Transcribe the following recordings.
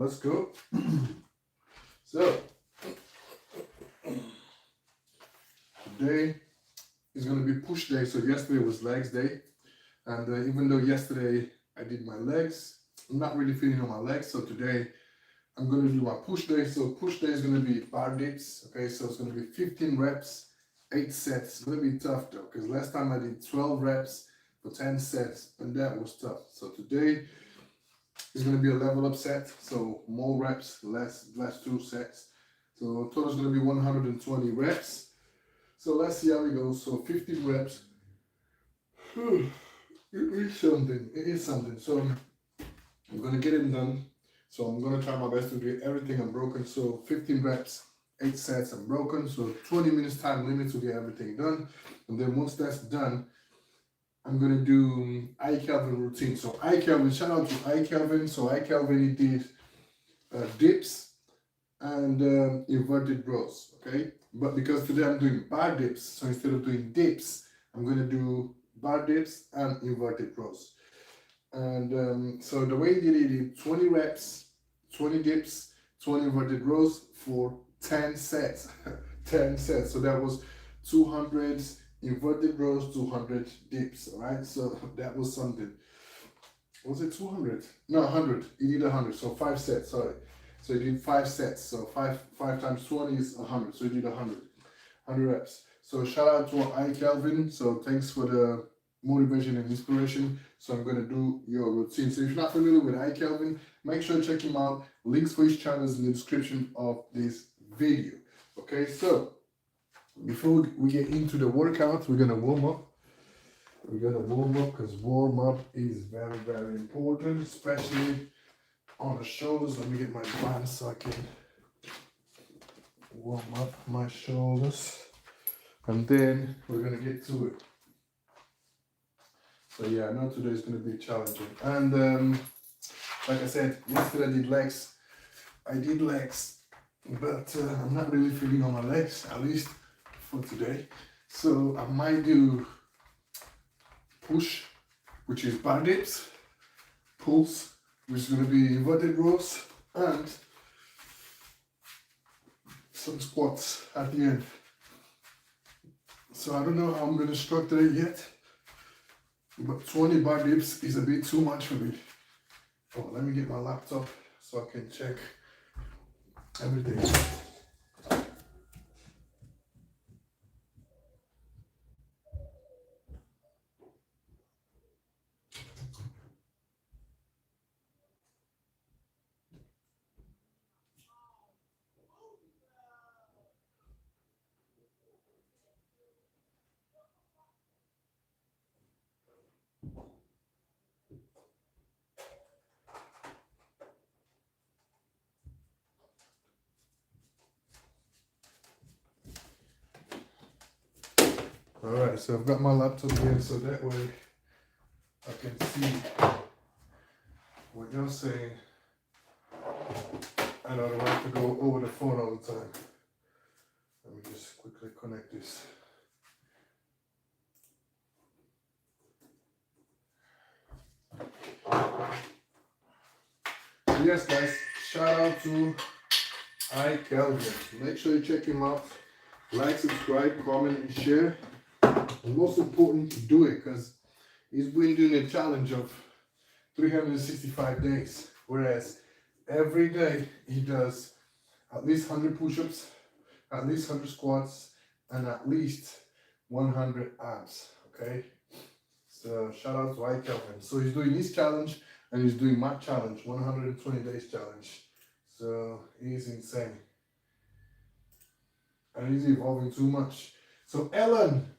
Let's go. So, today is going to be push day. So yesterday was legs day. And even though yesterday I did my legs, I'm not really feeling on my legs. So today I'm going to do my push day. So push day is going to be bar dips. Okay, so it's going to be 15 reps, 8 sets. It's going to be tough though, because last time I did 12 reps for 10 sets, and that was tough. So today is going to be a level up set. So more reps, less 2 sets. So total is going to be 120 reps. So let's see how we go. So 15 reps. It is something. So I'm going to get it done. So I'm going to try my best to get everything unbroken. So 15 reps, 8 sets unbroken. So 20 minutes time limit to get everything done. And then once that's done, I'm going to do iKalvin routine. So iKalvin, shout out to iKalvin. So iKalvin, he did dips and inverted rows, okay? But because today I'm doing bar dips, so instead of doing dips, I'm going to do bar dips and inverted rows. And so the way he did it, he did 20 reps, 20 dips, 20 inverted rows for 10 sets. 10 sets. So that was 200 inverted rows, 200 dips, all right? So that was something. Was it 200? No, 100. He did 100, so 5 sets, sorry. So he did 5 sets, so 5 times 20 is 100, so he did 100 reps. So shout out to iKalvin, so thanks for the motivation and inspiration. So I'm going to do your routine. So if you're not familiar with iKalvin, make sure to check him out. Links for his channels in the description of this video. Okay, so before we get into the workout, we're going to warm up. We're going to warm up because warm up is very, very important, especially on the shoulders. Let me get my band so I can warm up my shoulders. And then we're going to get to it. So yeah, I know today is going to be challenging. And like I said, yesterday I did legs. But I'm not really feeling on my legs, at least for today. So I might do push, which is bar dips, pulls, which is going to be inverted rows, and some squats at the end. So I don't know how I'm going to structure it yet, but 20 bar dips is a bit too much for me. Oh, let me get my laptop so I can check everything. Alright, so I've got my laptop here so that way I can see what you're saying. I don't have to go over the phone all the time. Let me just quickly connect this. Yes guys, shout out to iKalvin. Make sure you check him out. Like, subscribe, comment and share. And most important, do it, because he's been doing a challenge of 365 days. Whereas every day he does at least 100 push-ups, at least 100 squats, and at least 100 abs. Okay? So shout out to iKalvin. So he's doing his challenge and he's doing my challenge, 120 days challenge. So he's insane. And he's evolving too much. So Ellen,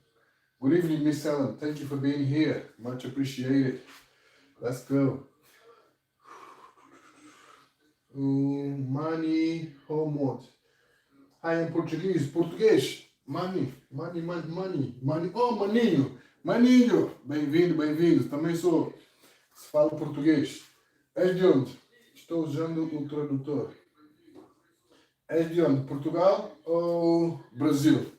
good evening, Miss Ellen. Thank you for being here. Much appreciated. Let's go. Money, homework. Hi, in Português. Money. Oh, maninho. Maninho. Bem-vindo. Também falo português. És de onde? Estou usando o tradutor. És de onde? Portugal ou Brasil?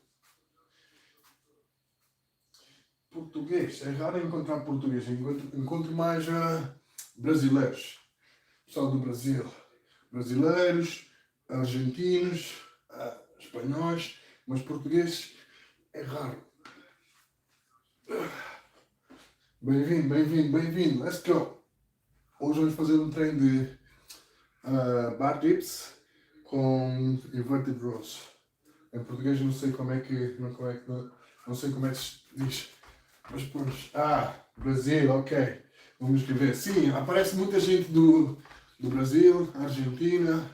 Português. É raro encontrar português. Encontro mais brasileiros. Pessoal do Brasil. brasileiros, argentinos, espanhóis, mas portugueses é raro. Bem-vindo, bem-vindo, bem-vindo. Let's go. Hoje vamos fazer um treino de bar dips com inverted rows. Em português não sei como é que não sei como é que se diz. Mas pronto. Brasil, ok. Vamos escrever. Sim, aparece muita gente do Brasil, Argentina.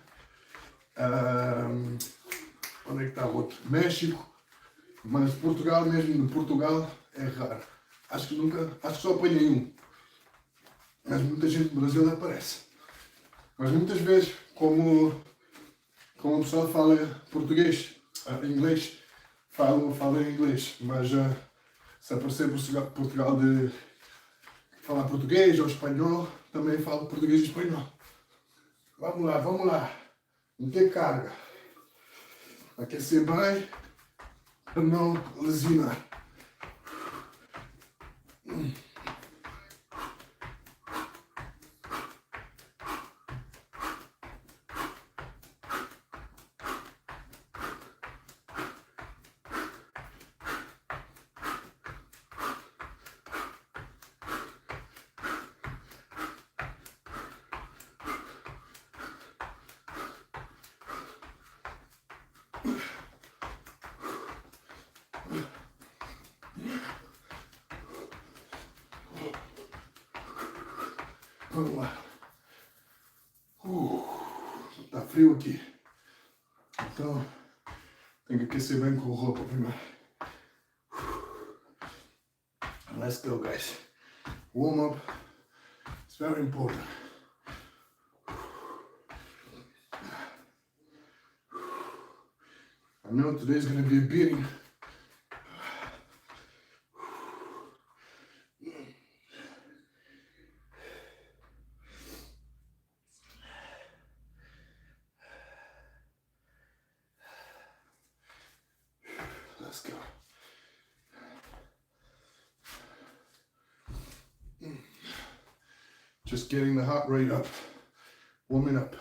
Onde é que está o outro? México. Mas Portugal, mesmo de Portugal, é raro. Acho que só apanhei um. Mas muita gente do Brasil aparece. Mas muitas vezes, como o pessoal fala português, inglês, fala em inglês. Mas se aparecer Portugal de falar português ou espanhol, também falo português e espanhol. Vamos lá. Meter carga. Aquecer bem para não lesionar. Vamos lá. Tá frio aqui. Então, tenho que aquecer bem com roupa primeiro. Let's go, guys. Warm up. It's very important. I know today's going to be a beating. Let's go. Just getting the heart rate up. Warming up.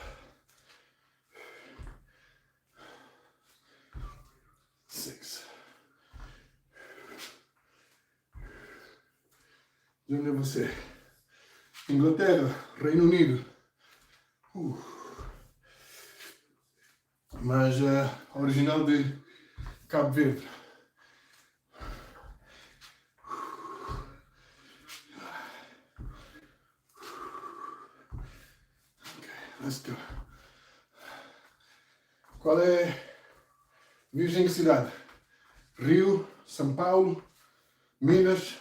6. De onde é você? Inglaterra, Reino Unido. Mas original de Cabo Verde. Let's go. Qual é a viagem de cidade? Rio, São Paulo, Minas.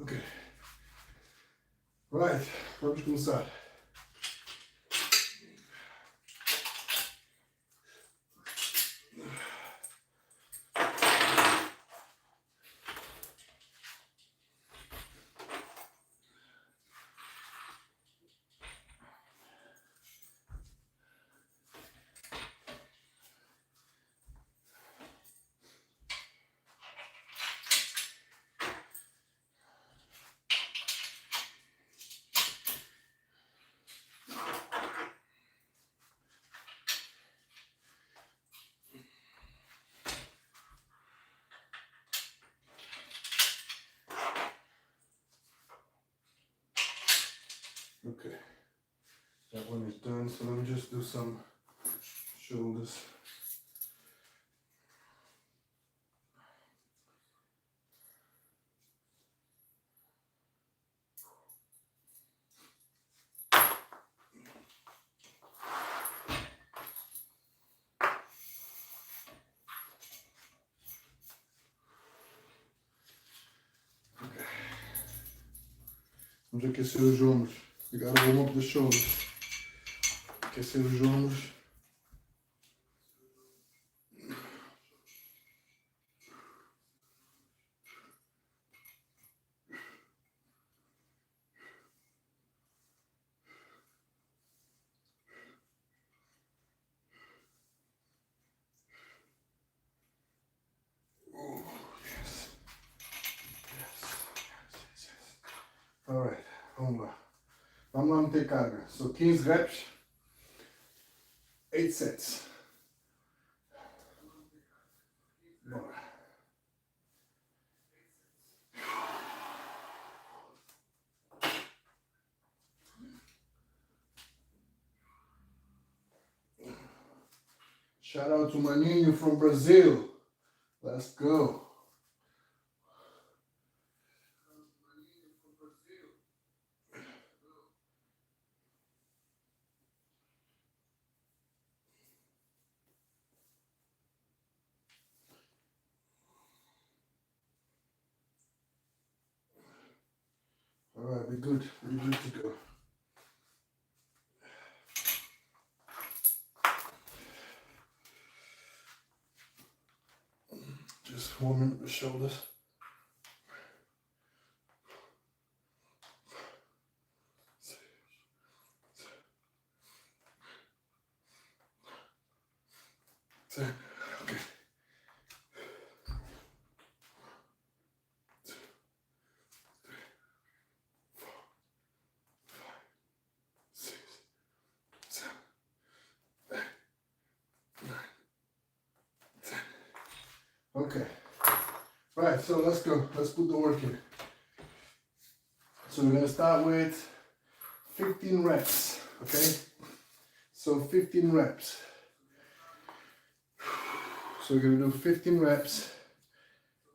Ok. Right, vamos começar. Okay, that one is done, so let me just do some shoulders. Okay. Vamos aquecer os ombros. You gotta warm up the shoulders. Aquecer os ombros. Vamos lá. Vamos lá meter carga. So 15 reps, 8 sets. Bora. Shout out to Maninho from Brazil. Let's go. All right, we're good. We're good to go. Just warming up the shoulders. Okay. 2, 3, 4, 5, 6, 7, 8, 9, 10. Okay. Right, so let's go. Let's put the work in. So we're gonna start with 15 reps, okay? So 15 reps. So we're gonna do 15 reps,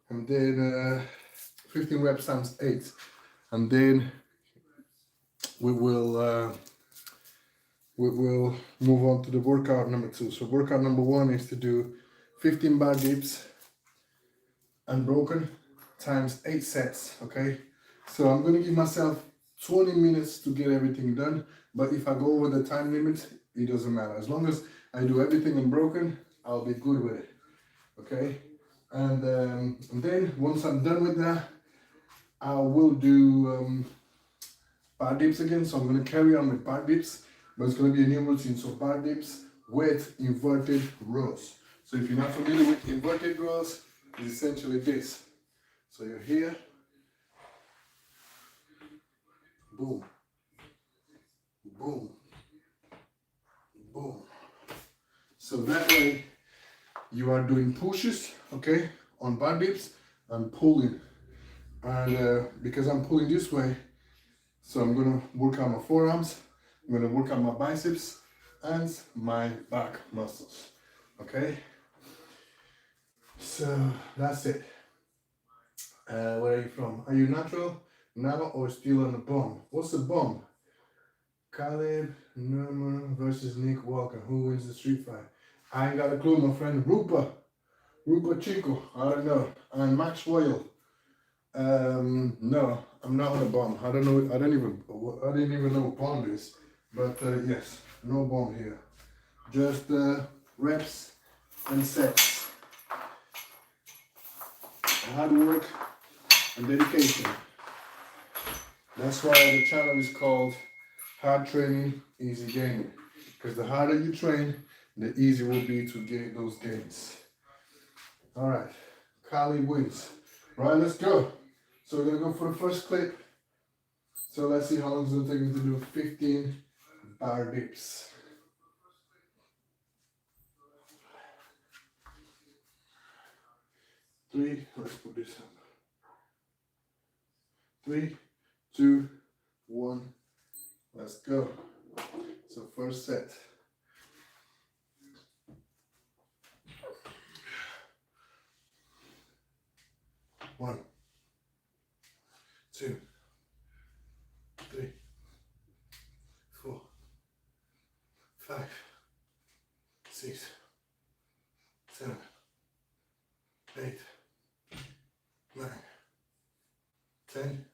and then 15 reps times 8, and then we will move on to the workout number 2. So workout number 1 is to do 15 bar dips, unbroken, times 8 sets, okay? So I'm gonna give myself 20 minutes to get everything done, but if I go over the time limit, it doesn't matter. As long as I do everything unbroken, I'll be good with it, okay? And then once I'm done with that, I will do bar dips again. So I'm gonna carry on with bar dips, but it's gonna be a new routine. So bar dips with inverted rows. So if you're not familiar with inverted rows, it's essentially this. So you're here, boom, boom, boom. So that way you are doing pushes, okay, on bar dips and pulling. And because I'm pulling this way, so I'm gonna work out my forearms, I'm gonna work out my biceps and my back muscles, okay? So that's it. Where are you from? Are you natural, Nava, or still on the bomb? What's the bomb? Caleb Nurman versus Nick Walker. Who wins the street fight? I ain't got a clue, my friend. Rupa Chico. I don't know. And Max Royal. No, I'm not on a bomb. I don't know. I didn't even know what bomb is. But yes, no bomb here. Just reps and sets. Hard work and dedication. That's why the channel is called Hard Training, Easy Gaining. Because the harder you train, the easier it will be to get those gains. All right, Kali wins. Right, let's go. So we're gonna go for the first clip. So let's see how long it's gonna take me to do 15 bar dips. Let's put this up. 3, 2, 1, let's go. So first set. 1, 2, 3, 4, 5, 6, 7, 8, 9, 10,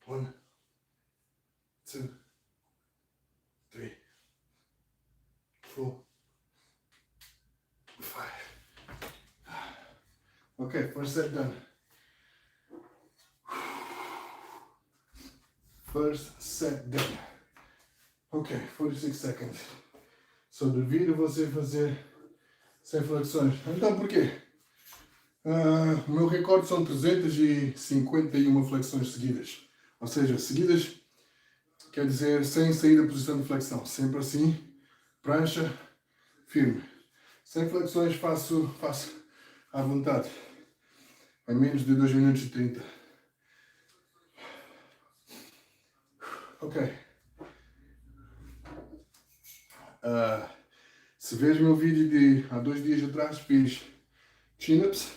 1, 2, 3, 4, 5. Okay, first set done. First set done. Ok, 46 seconds. So duvido você fazer sem flexões. Então por quê? O meu recorde são 351 flexões seguidas. Ou seja, seguidas quer dizer sem sair da posição de flexão. Sempre assim, prancha, firme. Sem flexões faço à vontade. Em menos de 2 minutos e 30. Ok. Se vês meu vídeo de há 2 dias atrás, fiz chin-ups,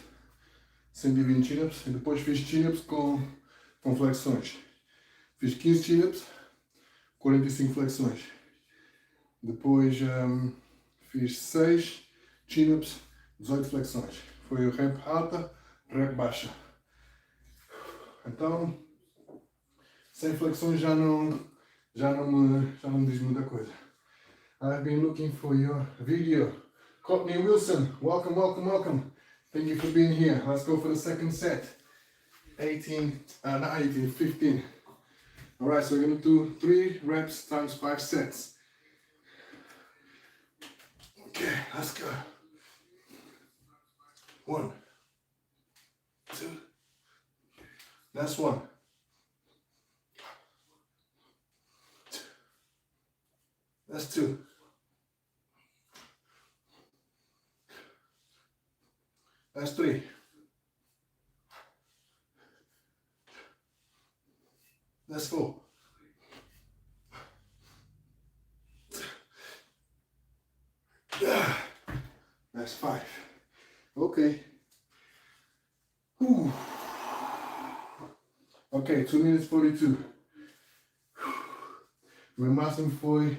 120 chin-ups, e depois fiz chin-ups com flexões. Fiz 15 chin-ups, 45 flexões. Depois fiz 6 chin-ups, 18 flexões. Foi rep alta, rep baixa. Então, sem flexões já não me diz muita coisa. I've been looking for your video. Courtney Wilson, welcome, welcome, welcome. Thank you for being here. Let's go for the second set. 15. Alright, so we're going to do 3 reps times 5 sets. Okay, let's go. 1, 2. That's 1. 2. That's 2. That's 3. That's 4. That's 5. Okay. Whew. Okay, 2 minutes 42. Meu máximo foi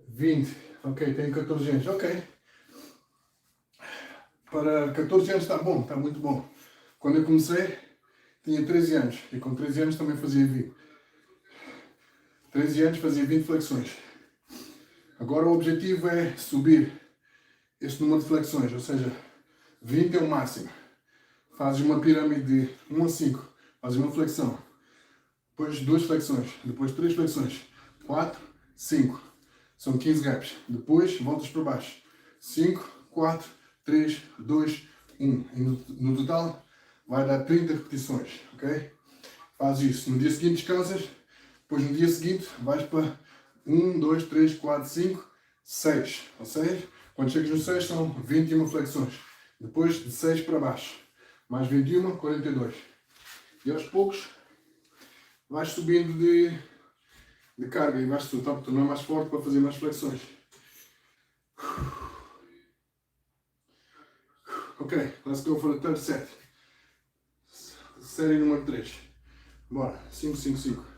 20. Ok, tenho 14 anos. Ok. Para 14 anos está bom, está muito bom. Quando eu comecei, tinha 13 anos. E com 13 anos também fazia 20. 13 anos fazia 20 flexões. Agora o objetivo é subir este número de flexões, ou seja, 20 é o máximo. Fazes uma pirâmide de 1 a 5, fazes uma flexão, depois 2 flexões, depois 3 flexões, 4, 5, são 15 reps. Depois voltas para baixo, 5, 4, 3, 2, 1. E no total vai dar 30 repetições, ok? Fazes isso. No dia seguinte descansas, depois no dia seguinte vais para 1, 2, 3, 4, 5, 6. Ou seja, quando chegas no 6 são 21 flexões. Depois de 6 para baixo, mais 21, 42. E aos poucos vais subindo de carga e vais tornar mais forte para fazer mais flexões. Ok, let's go for the third set. Série número 3. Bora, 5, 5, 5.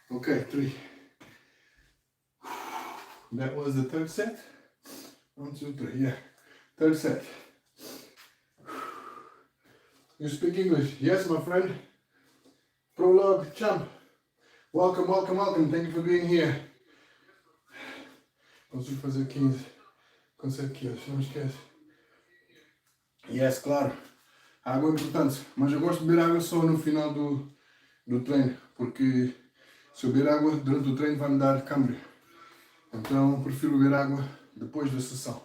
Okay, 3. That was the third set. 1, 2, 3, yeah. Third set. You speak English? Yes, my friend. Prologue champ. Welcome, welcome, welcome. Thank you for being here. Consigo fazer 15 com 7 quilos, não esquece. Yes, claro. Água é importante, mas eu gosto de beber água só no final do treino, porque se eu beber água durante o treino vai me dar câmbio. Então prefiro beber água depois da sessão.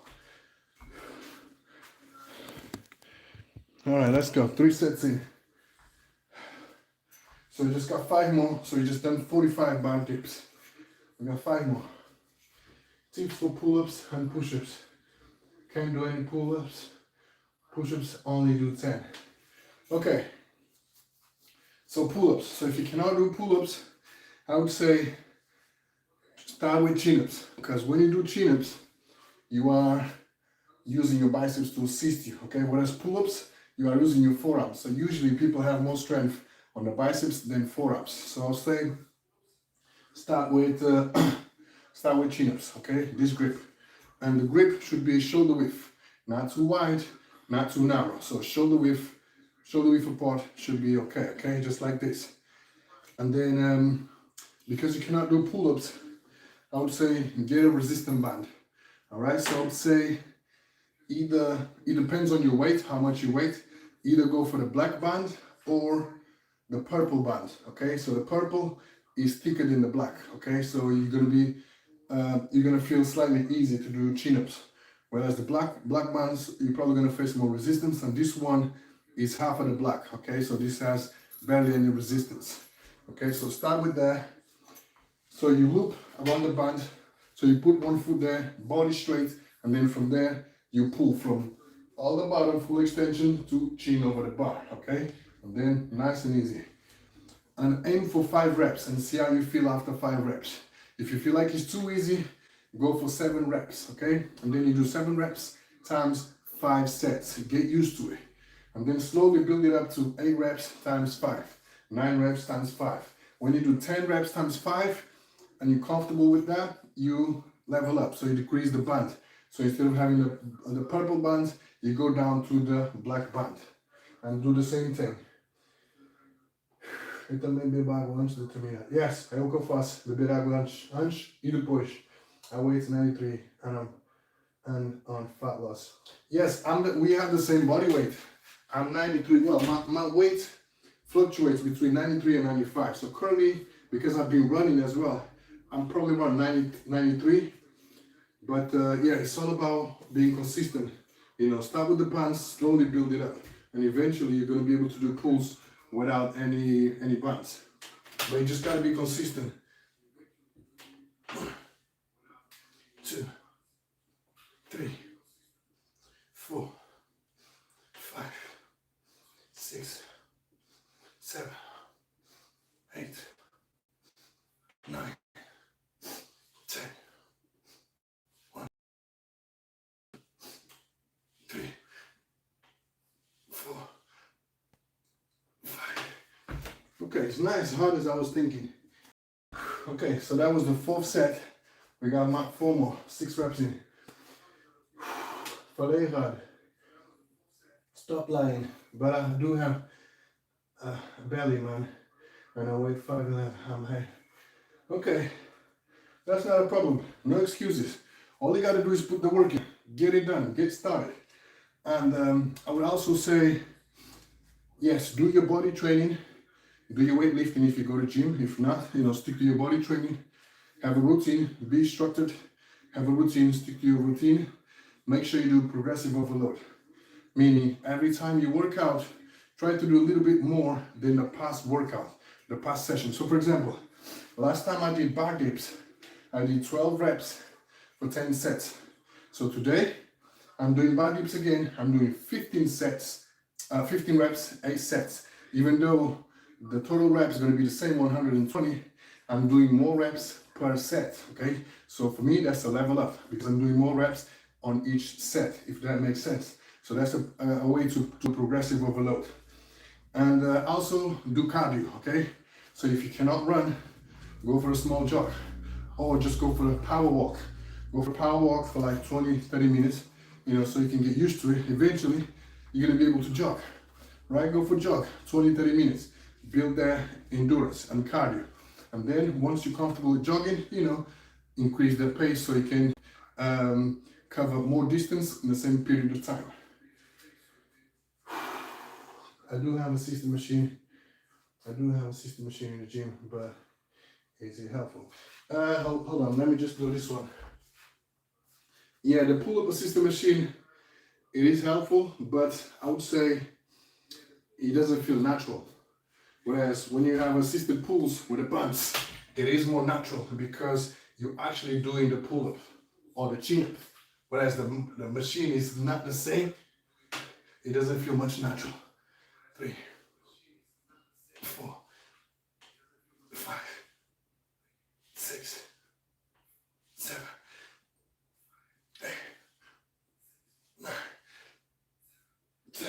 Alright, let's go. 3 sets in. So we just got 5 more. So we just done 45 bar dips. We got 5 more. Tips for pull-ups and push-ups. Can't do any pull-ups. Push-ups only do 10. Okay. So pull-ups. So if you cannot do pull-ups, I would say start with chin-ups. Because when you do chin-ups, you are using your biceps to assist you. Okay. Whereas pull-ups, you are using your forearms. So usually people have more strength on the biceps than forearms. So I'll say start with chin-ups, okay? This grip. And the grip should be shoulder width. Not too wide, not too narrow. So shoulder width shoulder width apart should be okay, okay? Just like this. And then, because you cannot do pull-ups, I would say get a resistance band. All right, so I would say either, it depends on your weight, how much you weight, either go for the black band or the purple band, okay? So the purple is thicker than the black, okay? So you're gonna feel slightly easy to do chin-ups. Whereas the black bands, you're probably gonna face more resistance, and this one is half of the black, okay? So this has barely any resistance. Okay, so start with that. So you loop around the band. So you put one foot there, body straight, and then from there, you pull from all the bottom, full extension to chin over the bar, okay? And then nice and easy. And aim for 5 reps and see how you feel after 5 reps. If you feel like it's too easy, go for 7 reps, okay? And then you do 7 reps times 5 sets. Get used to it. And then slowly build it up to 8 reps times 5, 9 reps times 5. When you do 10 reps times 5 and you're comfortable with that, you level up. So you decrease the band. So instead of having the purple band, you go down to the black band and do the same thing. Eu também bebo água antes de terminar. Yes, é o que eu faço. Beber água antes e depois. I weigh 93 and on fat loss. Yes, we have the same body weight. I'm 93. Well, my weight fluctuates between 93 and 95. So currently, because I've been running as well, I'm probably around 93. But yeah, it's all about being consistent. You know, start with the bands, slowly build it up, and eventually you're going to be able to do pulls without any bands. But you just got to be consistent. 1, 2, 3, 4, 5, 6, 7, 8, 9, 10. 1, 3, 4, 5. Okay, it's not as hard as I was thinking. Okay, so that was the 4th set. We got 4 more, 6 reps in. Falei hard. Stop lying. But I do have a belly, man. And I weigh 5'11". I'm high. Okay, that's not a problem. No excuses. All you gotta do is put the work in. Get it done. Get started. And I would also say, yes, do your body training. Do your weightlifting if you go to gym. If not, you know, stick to your body training. Have a routine. Be structured. Have a routine. Stick to your routine. Make sure you do progressive overload. Meaning, every time you work out, try to do a little bit more than the past workout, the past session. So for example, last time I did bar dips, I did 12 reps for 10 sets. So today, I'm doing bar dips again. I'm doing 15 reps, 8 sets. Even though the total reps is going to be the same 120, I'm doing more reps per set, okay? So for me, that's a level up because I'm doing more reps on each set, if that makes sense. So that's a way to progressive overload. And also do cardio, okay? So if you cannot run, go for a small jog or just go for a power walk. Go for a power walk for like 20, 30 minutes, you know, so you can get used to it. Eventually, you're gonna be able to jog, right? Go for a jog, 20, 30 minutes. Build that endurance and cardio. And then once you're comfortable with jogging, you know, increase the pace so you can cover more distance in the same period of time. I do have a system machine. in the gym, but is it helpful? Hold on, let me just do this one. Yeah, the pull-up assisted machine, it is helpful, but I would say it doesn't feel natural. Whereas when you have assisted pulls with the bands, it is more natural because you're actually doing the pull-up or the chin-up. Whereas the machine is not the same, it doesn't feel much natural. 3, 4, 5, 6, 7, 8, 9, 10.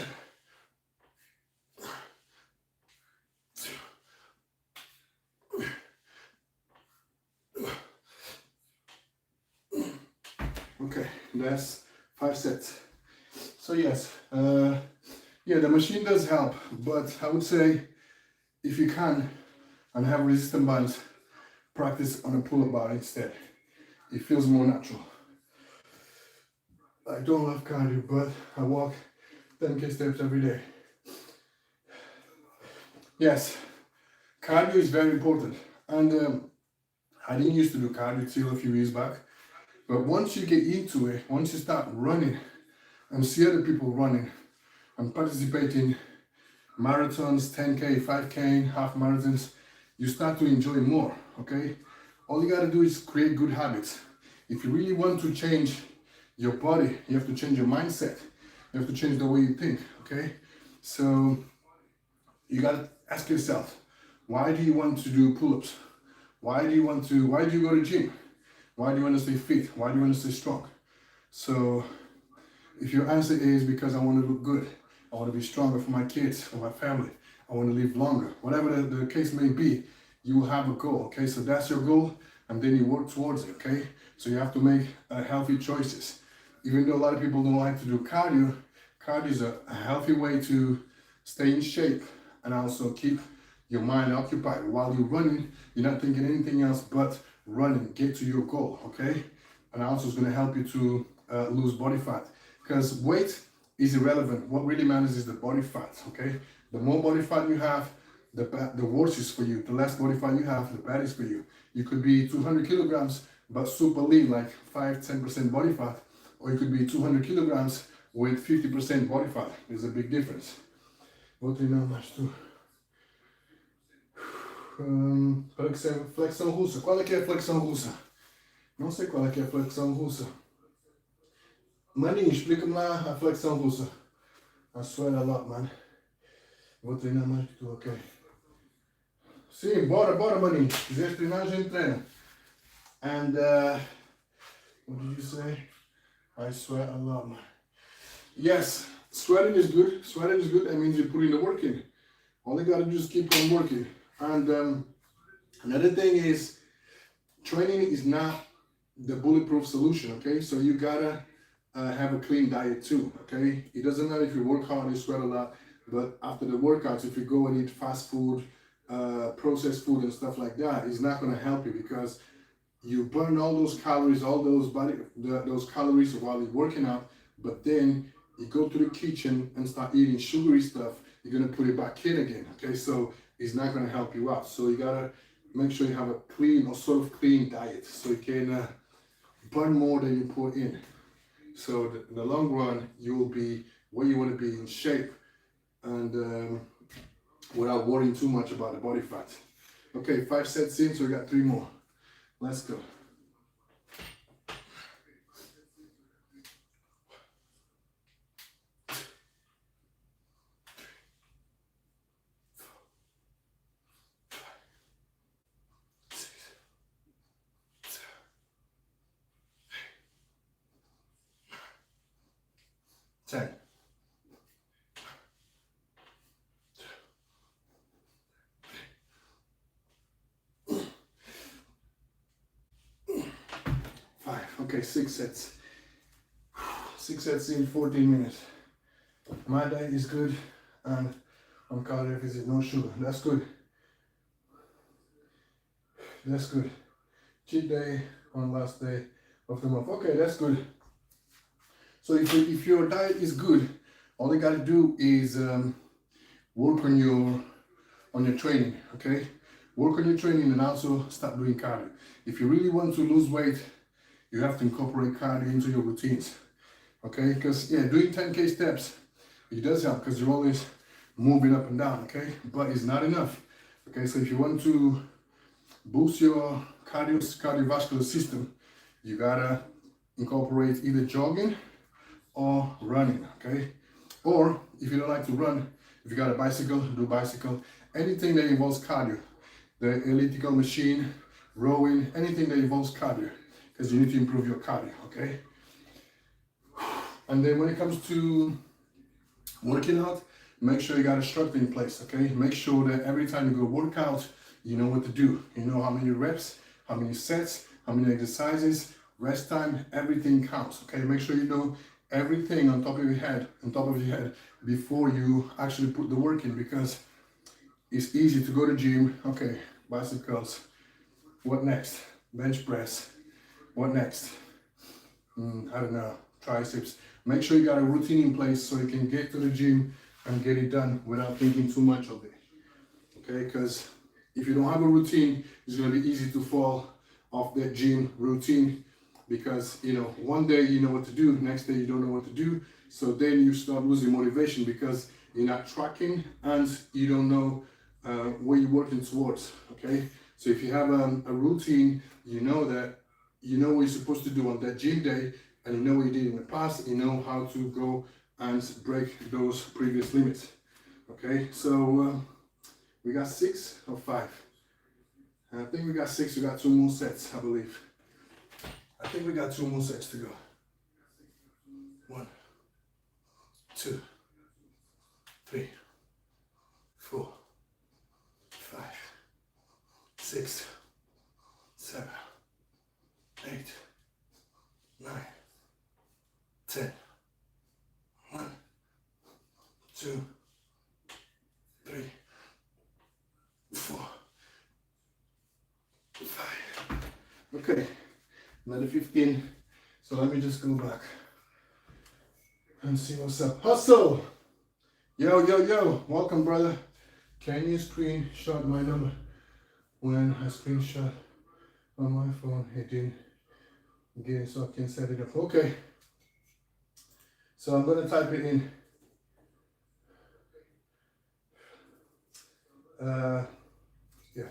Okay, that's 5 sets. So yes, Yeah, the machine does help, but I would say if you can and have resistance bands, practice on a pull-up bar instead. It feels more natural. I don't love cardio, but I walk 10K steps every day. Yes, cardio is very important. And I didn't used to do cardio till a few years back. But once you get into it, once you start running and see other people running and participating marathons, 10K, 5K, half marathons, you start to enjoy more, okay? All you gotta do is create good habits. If you really want to change your body, you have to change your mindset. You have to change the way you think, okay? So you gotta ask yourself, why do you want to do pull-ups? Why do you go to gym? Why do you want to stay fit? Why do you want to stay strong? So if your answer is because I want to look good, I want to be stronger for my kids, for my family, I want to live longer, whatever the case may be, you will have a goal, okay? So that's your goal, and then you work towards it, okay? So you have to make healthy choices. Even though a lot of people don't like to do cardio, cardio is a healthy way to stay in shape and also keep your mind occupied. While you're running, you're not thinking anything else but running, get to your goal, okay? And also it's gonna help you to lose body fat, because weight is irrelevant. What really matters is the body fat, okay? The more body fat you have, the worse is for you. The less body fat you have, the better is for you. You could be 200 kilograms, but super lean, like 5-10% body fat, or you could be 200 kilograms with 50% body fat. There's a big difference. What do you know much too? Flexão russa. Qual é que é a flexão russa? Não sei qual é que é a flexão russa. Maninho, explica-me lá a flexão russa. I sweat a lot, man. Vou treinar mais que tu, ok? Sim, bora, maninho. Se quiseres treinar, a gente treina. And, what did you say? I sweat a lot, man. Yes, sweating is good. Sweating is good. That means you're putting the work in. All you gotta do is keep on working. And another thing is, training is not the bulletproof solution, okay? So you gotta have a clean diet too, okay? It doesn't matter if you work hard, you sweat a lot, but after the workouts, if you go and eat fast food, processed food and stuff like that, it's not gonna help you, because you burn all those calories, all those calories while you're working out, but then you go to the kitchen and start eating sugary stuff, you're gonna put it back in again, okay? So it's not gonna help you out. So you gotta make sure you have a clean or sort of clean diet, so you can burn more than you put in. So in the long run, you will be where you want to be in shape, and without worrying too much about the body fat. Okay, 5 sets in, so we got 3 more. Let's go. Okay, 6 sets. 6 sets in 14 minutes. My diet is good, and on cardio visit, no sugar. That's good. That's good. Cheat day on last day of the month. Okay, that's good. So if your diet is good, all you gotta do is work on your training. Okay, work on your training and also start doing cardio. If you really want to lose weight, you have to incorporate cardio into your routines, okay? Because yeah, doing 10K steps, it does help because you're always moving up and down, okay? But it's not enough, okay? So if you want to boost your cardiovascular system, you gotta incorporate either jogging or running, okay? Or if you don't like to run, if you got a bicycle, do bicycle. Anything that involves cardio, the elliptical machine, rowing, anything that involves cardio, because you need to improve your cardio, okay? And then when it comes to working out, make sure you got a structure in place, okay? Make sure that every time you go work out, you know what to do. You know how many reps, how many sets, how many exercises, rest time, everything counts, okay? Make sure you know everything on top of your head, before you actually put the work in, because it's easy to go to gym. Okay, bicycles. What next? Bench press. What next? I don't know. Triceps. Make sure you got a routine in place so you can get to the gym and get it done without thinking too much of it. Okay, because if you don't have a routine, it's going to be easy to fall off that gym routine, because you know, one day you know what to do, next day you don't know what to do, so then you start losing motivation because you're not tracking and you don't know what you're working towards. Okay, so if you have a routine, you know what you're supposed to do on that gym day, and you know what you did in the past, you know how to go and break those previous limits. Okay, so we got 6 or 5. I think we got 6. We got 2 more sets, I believe. I think we got 2 more sets to go. 1, 2, 3, 4, 5, 6, 7, 8, 9, 10. 1, 2, 3, 4, 5. Okay, another 15. So let me just go back and see what's up. Hustle! Yo, yo, yo, welcome, brother. Can you screenshot my number? When I screenshot on my phone, it didn't get it, so I can set it up. Okay, so I'm gonna type it in. Yeah,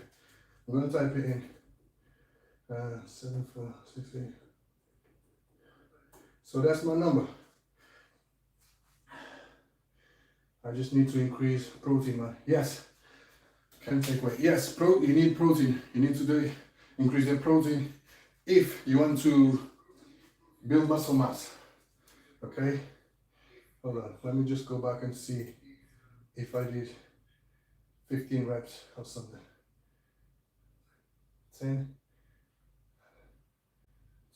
I'm gonna type it in. 7468. So that's my number. I just need to increase protein, man. Yes, can take weight. Yes, you need protein. You need to increase the protein if you want to build muscle mass. Okay, hold on. Let me just go back and see if I did 15 reps or something. 10,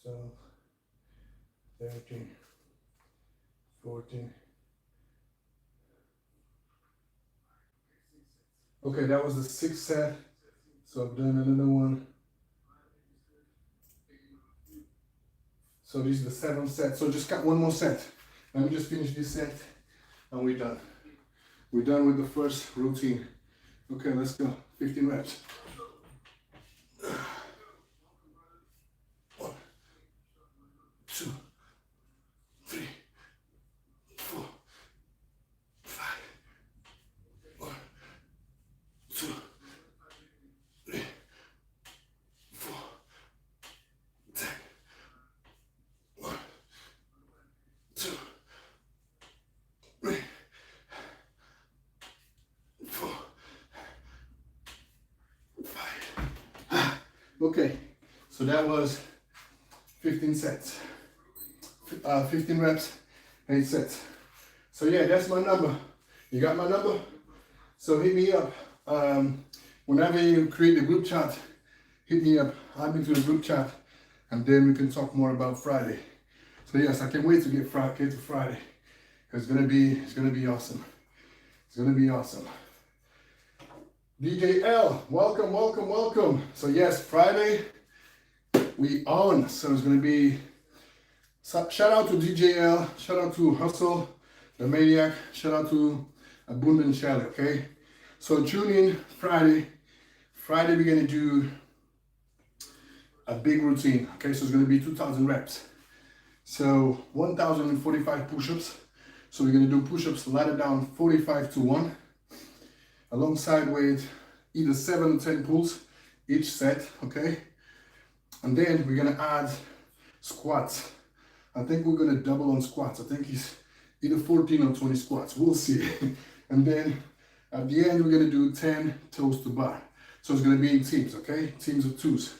12, 13, 14. Okay, that was the 6th set. So I've done another one. So this is the 7th set. So just got 1 more set. Let me just finish this set and we're done. We're done with the first routine. Okay, let's go. 15 reps. 1, 2, 3, 4, 5. 1, 2, 3, 4, 10. 1, 2, 3, 4, 5. Okay, so that was 15 sets. 15 reps, 8 sets. So yeah, that's my number. You got my number? So hit me up. Whenever you create the group chat, hit me up, add me to the group chat, and then we can talk more about Friday. So yes, I can't wait to get to Friday. It's gonna be awesome. It's gonna be awesome. DJ L, welcome, welcome, welcome. So yes, Friday we on. So it's gonna be shout out to DJ L, shout out to Hustle, the Maniac, shout out to Abundant Shelly, okay? So tune in Friday. Friday we're gonna do a big routine, okay? So it's gonna be 2,000 reps. So 1,045 push-ups. So we're gonna do push-ups ladder down 45 to 1, alongside with either 7 or 10 pulls each set, okay? And then we're gonna add squats. I think we're gonna double on squats. I think it's either 14 or 20 squats, we'll see. And then at the end, we're gonna do 10 toes to bar. So it's gonna be in teams, okay? Teams of 2s.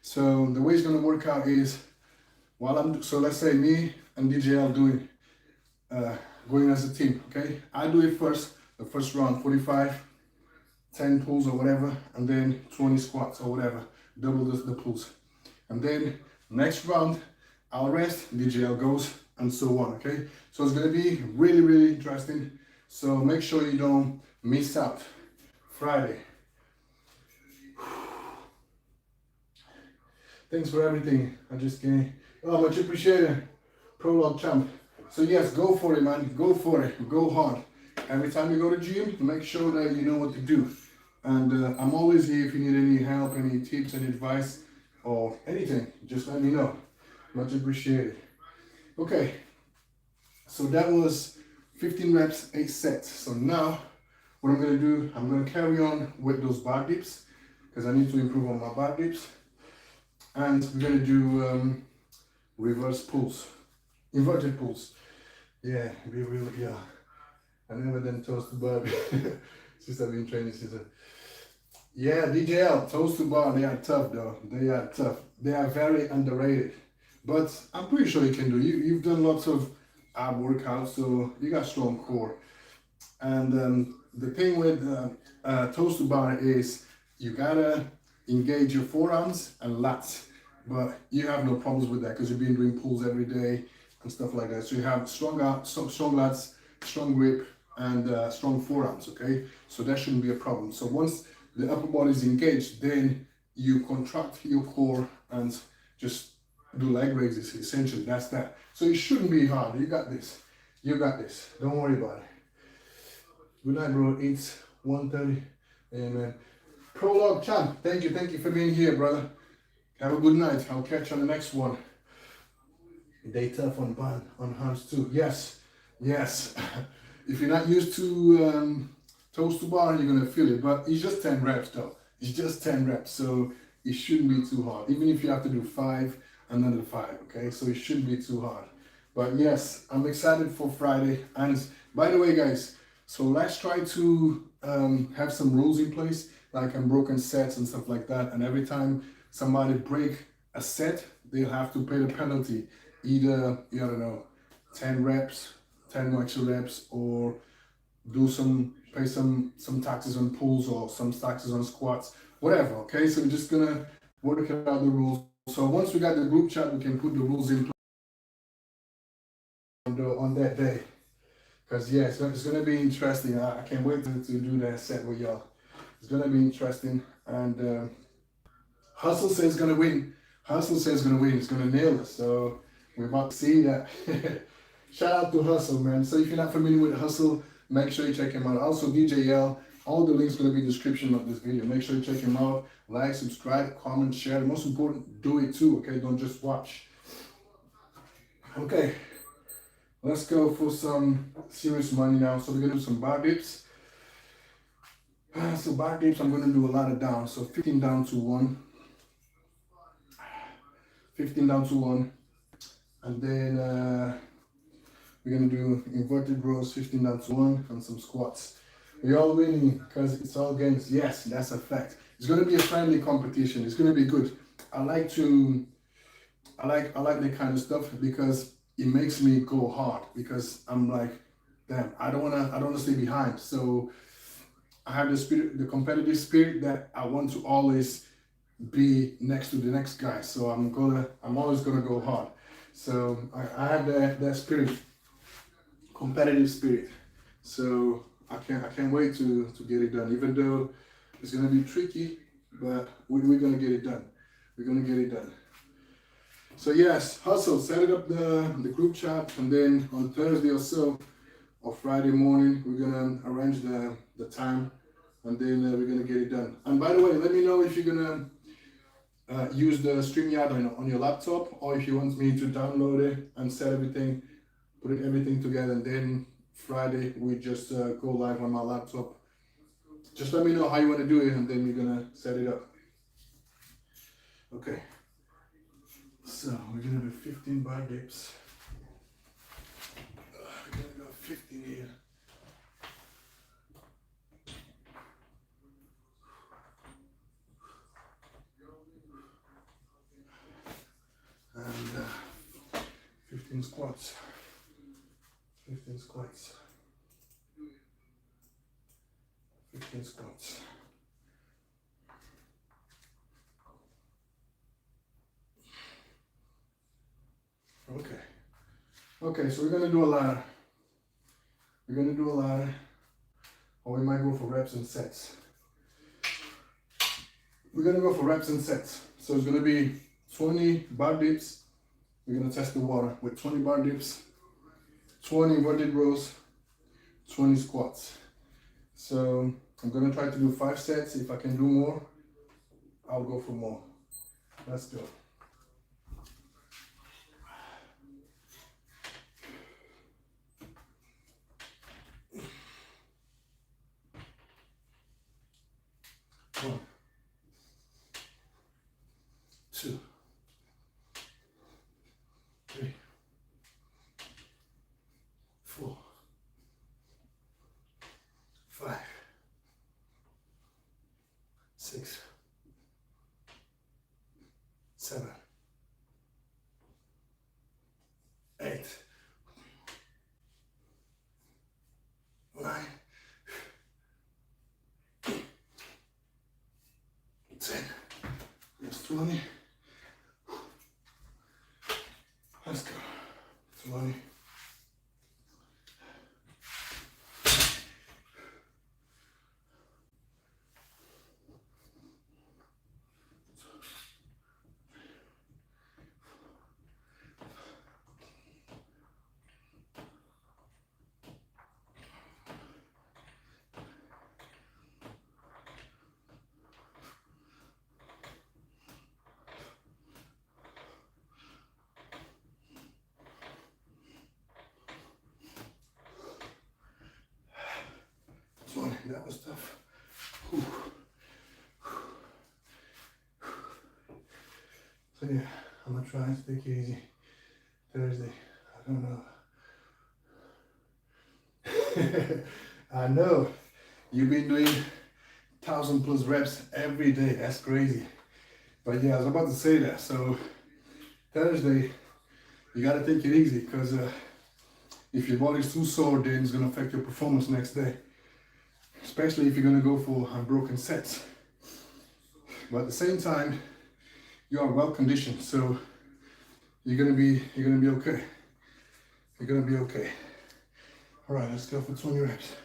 So the way it's gonna work out is, so let's say me and DJL doing, going as a team, okay? I do it first, the first round, 45, 10 pulls or whatever, and then 20 squats or whatever, double the pulls. And then next round, I'll rest, DJL goes and so on, okay? So it's gonna be really, really interesting. So make sure you don't miss out. Friday. Thanks for everything. I just can't. Oh, much appreciated. Prologue champ. So yes, go for it, man. Go for it. Go hard. Every time you go to gym, make sure that you know what to do. And I'm always here if you need any help, any tips, any advice, or anything. Just let me know. Much appreciated. Okay. So that was 15 reps, 8 sets. So now, what I'm gonna do, I'm gonna carry on with those back dips because I need to improve on my back dips. And we're gonna do reverse pulls, inverted pulls. Yeah, yeah. I never done toes to bar since I've been training season. Yeah, DJL, toes to bar, they are tough though. They are tough. They are very underrated. But I'm pretty sure you can do. You've done lots of ab workouts, so you got strong core. And the thing with toes to bar is you gotta engage your forearms and lats. But you have no problems with that because you've been doing pulls every day and stuff like that. So you have strong lats, strong grip, and strong forearms, okay? So that shouldn't be a problem. So once the upper body is engaged, then you contract your core and just do leg raises, essentially. That's that. So it shouldn't be hard. You got this. You got this. Don't worry about it. Good night, bro. It's 1:30. Amen. Prologue champ, thank you for being here, brother. Have a good night. I'll catch you on the next one. Day tough on hands too. Yes. If you're not used to toes to bar, you're gonna feel it. But it's just 10 reps though. It's just 10 reps, so it shouldn't be too hard. Even if you have to do 5, another 5. Okay, so it shouldn't be too hard. But yes, I'm excited for Friday. And by the way, guys, so let's try to have some rules in place, like unbroken sets and stuff like that. And every time somebody break a set, they'll have to pay the penalty. Either, I don't know, 10 reps, 10 extra reps, or pay some taxes on pulls or some taxes on squats, whatever, okay? So we're just gonna work out the rules. So once we got the group chat, we can put the rules in place on that day. Because yeah, it's gonna be interesting. I can't wait to do that set with y'all. It's gonna be interesting. And Hustle says gonna win. Hustle says gonna win. It's gonna nail us. So we're about to see that. Shout out to Hustle, man. So if you're not familiar with Hustle, make sure you check him out. Also DJL, all the links gonna be in the description of this video. Make sure you check him out. Like, subscribe, comment, share. The most important, do it too, okay? Don't just watch. Okay, let's go for some serious money now. So we're gonna do some bar dips. So bar dips, I'm gonna do a lot of down. So 15 down to 1. 15 down to 1. And then we're gonna do inverted rows, 15 down to 1, and some squats. We're all winning because it's all games. Yes, that's a fact. It's gonna be a friendly competition. It's gonna be good. I like that kind of stuff because it makes me go hard, because I'm like, damn, I don't wanna stay behind. So I have the spirit, the competitive spirit, that I want to always be next to the next guy. So I'm always gonna go hard. So I have that spirit, competitive spirit. So I can't wait to get it done, even though it's gonna be tricky, but we're gonna get it done. We're gonna get it done. So yes, Hustle, set it up the group chat, and then on Thursday or so, or Friday morning, we're gonna arrange the time, and then we're gonna get it done. And by the way, let me know if you're gonna use the StreamYard on your laptop, or if you want me to download it and set everything, put everything together, and then Friday we just go live on my laptop. Just let me know how you want to do it, and then we're gonna set it up. Okay. So we're gonna do 15 bar dips. We're gonna go 15 here. And 15 squats. 15 squats. 15 squats. Okay. Okay, so we're gonna do a ladder. We're gonna do a ladder, or we might go for reps and sets. We're gonna go for reps and sets. So it's gonna be 20 bar dips. We're gonna test the water with 20 bar dips, 20 inverted rows, 20 squats. So I'm gonna try to do 5 sets. If I can do more, I'll go for more. Let's go. One, 2, 3, 4, 5, 6, 7, 8, 9, 10. That's 20. Let's go. 20. That was tough. Whew. So yeah, I'm gonna try and take it easy. Thursday, I don't know. I know you've been doing 1,000+ reps every day. That's crazy. But yeah, I was about to say that. So Thursday, you gotta take it easy because if your body's too sore, then it's gonna affect your performance next day. Especially if you're gonna go for unbroken sets. But at the same time, you are well conditioned, so you're gonna be okay. You're gonna be okay. All right, let's go for 20 reps.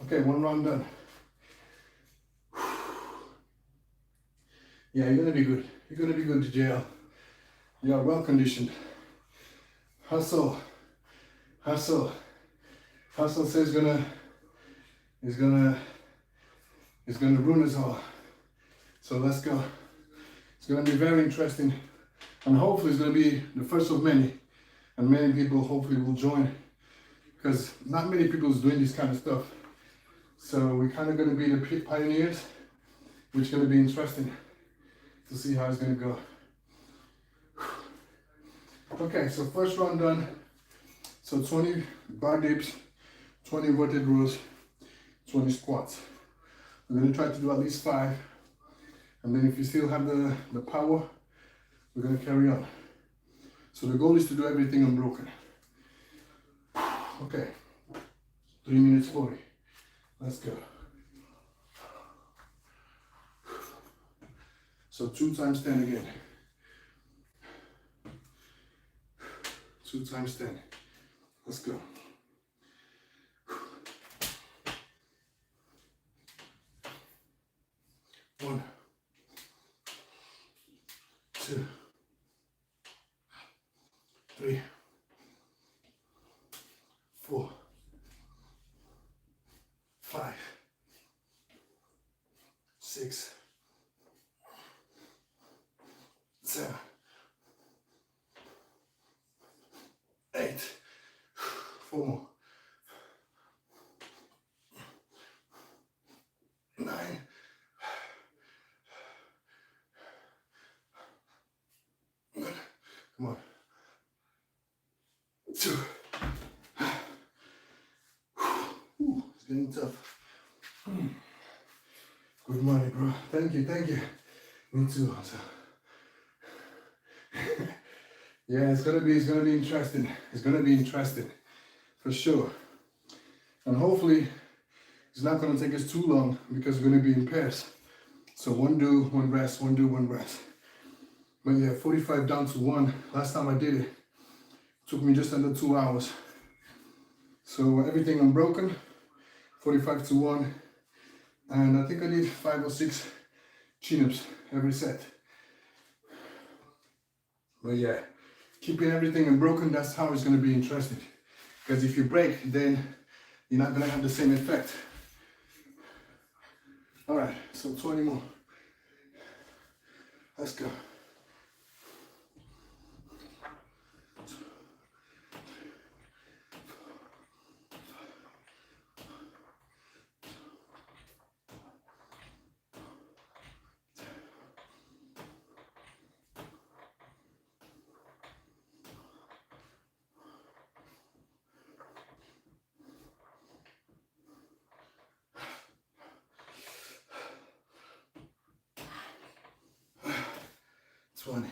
Okay, one round done. Yeah, you're gonna be good. You're gonna be good to jail. You are well conditioned. Hustle, hustle, hustle says is gonna ruin us all. So let's go. It's gonna be very interesting, and hopefully it's gonna be the first of many, and many people hopefully will join, because not many people is doing this kind of stuff. So we're kind of gonna be the pioneers, which is gonna be interesting to see how it's gonna go. Okay, so first round done. So 20 bar dips, 20 inverted rows, 20 squats. We're gonna try to do at least 5. And then if you still have the power, we're gonna carry on. So the goal is to do everything unbroken. Okay, 3 minutes 40. Let's go. So 2 times 10 again. 2 times 10. Let's go. 1, 2, 3, 4, 5, 6, 7, 8. 4 more. 9. getting tough. Good morning, bro. Thank you, thank you. Me too. So. Yeah, it's gonna be interesting. It's gonna be interesting, for sure. And hopefully, it's not gonna take us too long because we're gonna be in pairs. So one do, one rest, one do, one rest. But yeah, 45 down to 1. Last time I did it, took me just under 2 hours. So everything unbroken, 45 to 1. And I think I did 5 or 6 chin-ups every set. But yeah, keeping everything unbroken, that's how it's gonna be interesting. Because if you break, then you're not gonna have the same effect. All right, so 20 more. Let's go. Funny.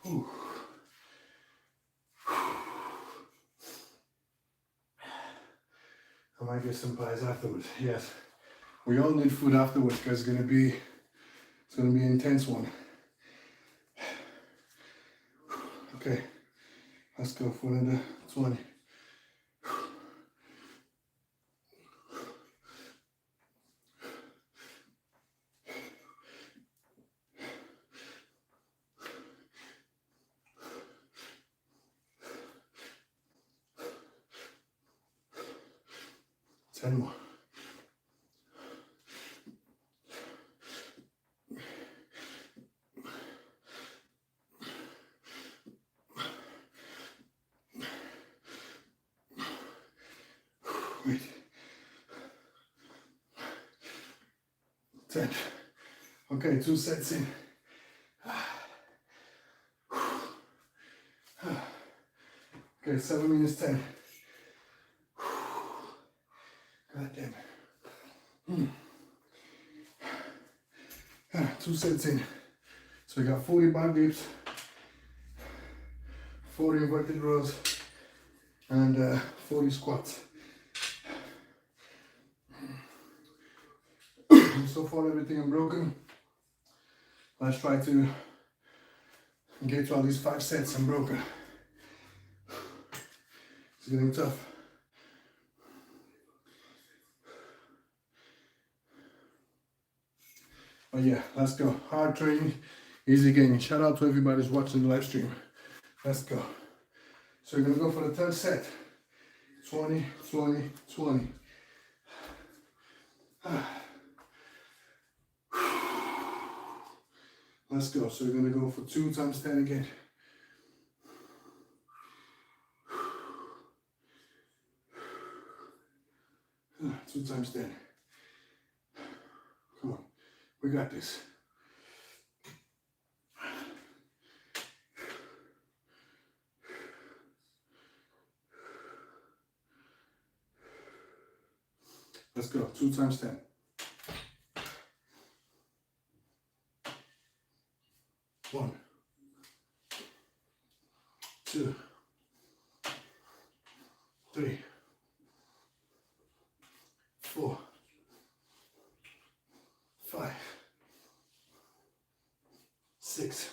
Whew. I might get some pies afterwards. Yes, we all need food afterwards because it's gonna be an intense one. Okay, let's go for another 20. Ten more. Wait. 10. Okay, 2 sets in. Okay, 7 minutes 10. God damn it. 2 sets in. So we got 40 bar dips, 40 inverted rows, and 40 squats. So far everything unbroken. Let's try to get to at least 5 sets unbroken. It's getting tough. But yeah, let's go. Hard training, easy gaining. Shout out to everybody who's watching the live stream. Let's go. So we're gonna go for the third set. 20, 20, 20. Let's go. So we're gonna go for 2 times 10 again. 2 times 10. Come on, we got this. Let's go, 2 times 10. 1, 2, 3, 4, 5, 6,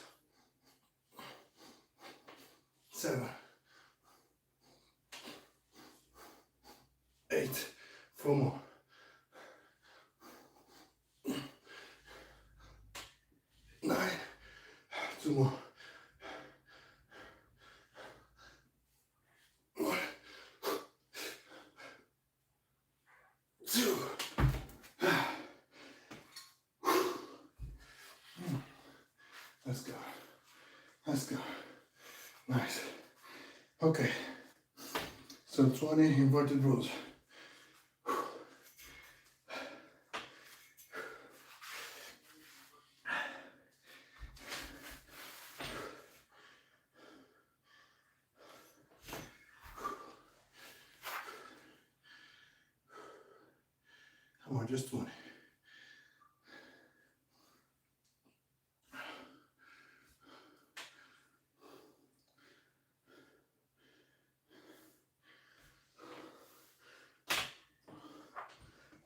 7, 8. 4 more. 9. 2 more. 1, 2. Let's go. Let's go. Nice. Okay. So 20 inverted rows. or just 20.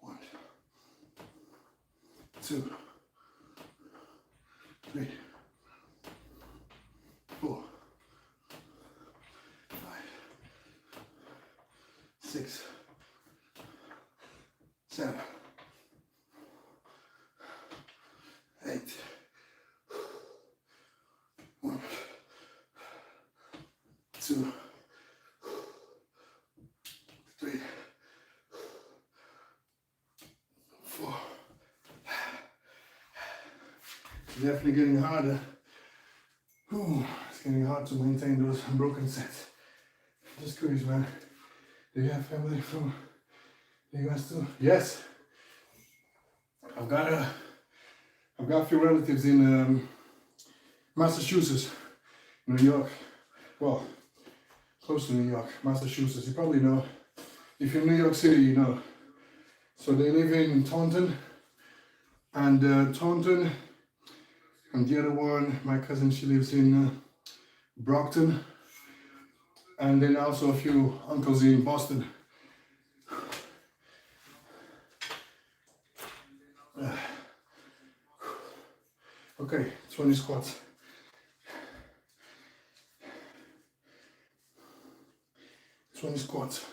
One, 2, 3, 4, 5, 6, 7, 8, 1, 2, 3, 4. It's definitely getting harder. Whew, it's getting hard to maintain those unbroken sets. Just curious, man. Do you have family from the US too? Yes. I've got a few relatives in Massachusetts, New York. Well, close to New York, Massachusetts. You probably know. If you're in New York City, you know. So they live in Taunton, and and the other one, my cousin, she lives in Brockton, and then also a few uncles in Boston. Okay, 20 squats. 20 squats.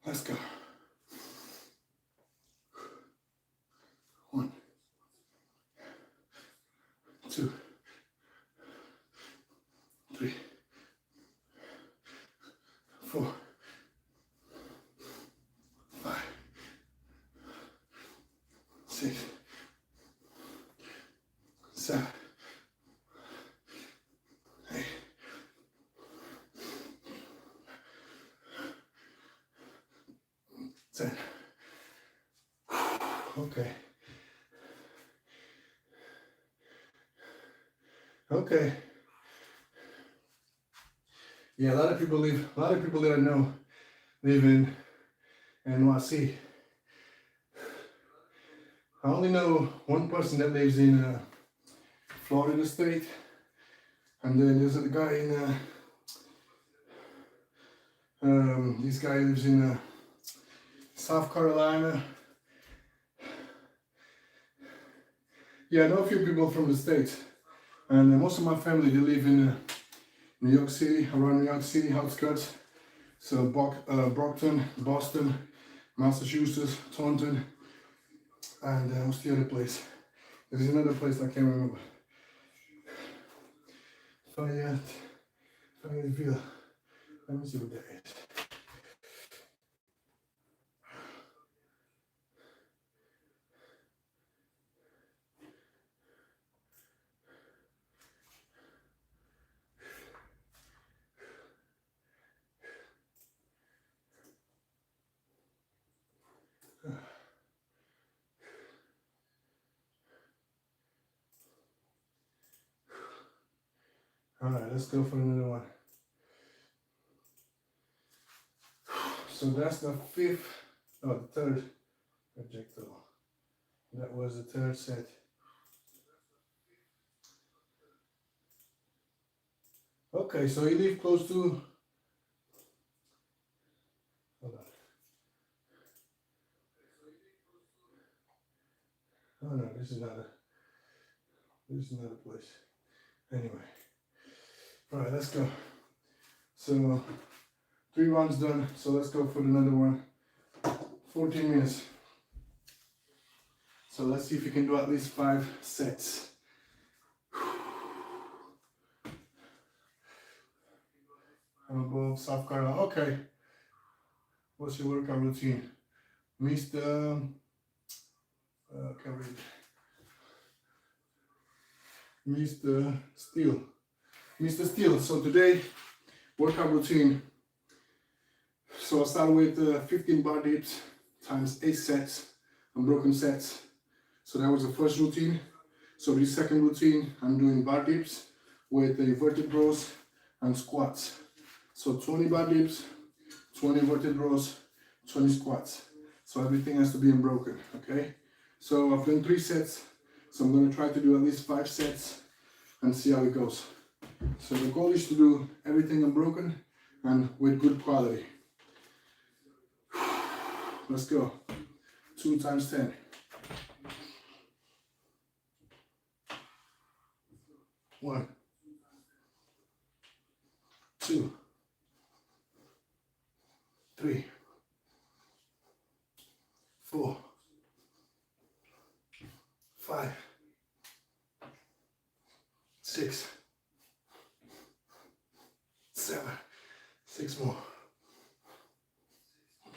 Let's go. 1, 2, 3, 4, 5, 6, 7, 8, 10. Okay. Okay. Yeah, a lot of people that I know live in NYC. I only know one person that lives in Florida State, and then there's a guy in this guy lives in South Carolina. Yeah, I know a few people from the States, and most of my family, they live in New York City, around New York City outskirts. So Brockton, Boston, Massachusetts, Taunton, and what's the other place? There's another place I can't remember. Fayetteville. Let me see what that is. All right, let's go for another one. So that's the third projectile. That was the third set. Okay, so you live close to, hold on. Oh no, this is not a place. Anyway, all right, let's go. So 3 rounds done, so let's go for another one. 14 minutes. So let's see if you can do at least 5 sets. I'm above South Carolina. Okay. What's your workout routine? Mr. Can't read. Mr. Steele. Mr. Steele. So today, workout routine. So I start with 15 bar dips times 8 sets, unbroken sets. So that was the first routine. So the second routine, I'm doing bar dips with the inverted rows and squats. So 20 bar dips, 20 inverted rows, 20 squats. So everything has to be unbroken, okay? So I've done 3 sets, so I'm gonna try to do at least 5 sets and see how it goes. So the goal is to do everything unbroken and with good quality. Let's go. 2 times 10. 1, 2, 3, 4, 5, 6, 7, 6 more.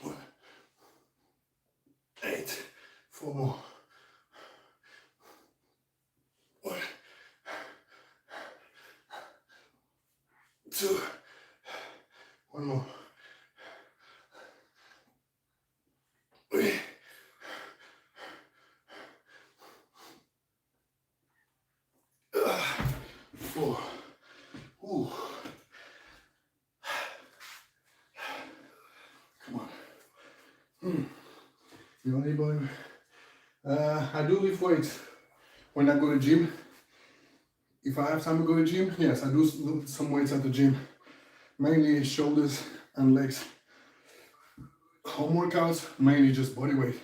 1, 8, 4 more. 1, 2, 1 more. 3, 4. Ooh. Come on. You only boy. I do lift weights when I go to gym. If I have time to go to gym, yes, I do lift some weights at the gym. Mainly shoulders and legs. Home workouts, mainly just body weight.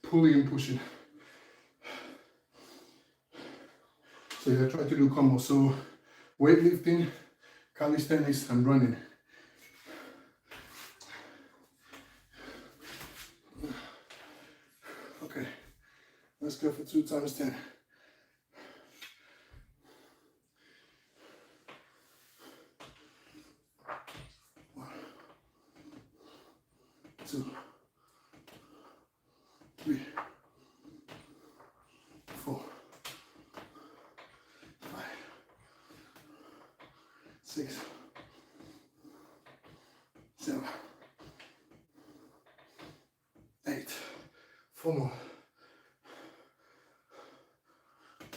Pulling and pushing. So yeah, I try to do combos. So weightlifting, calisthenics and running. Okay, let's go for 2 times 10. 1, 2, 3, 4, 5, 6, 7, 8. 4 more.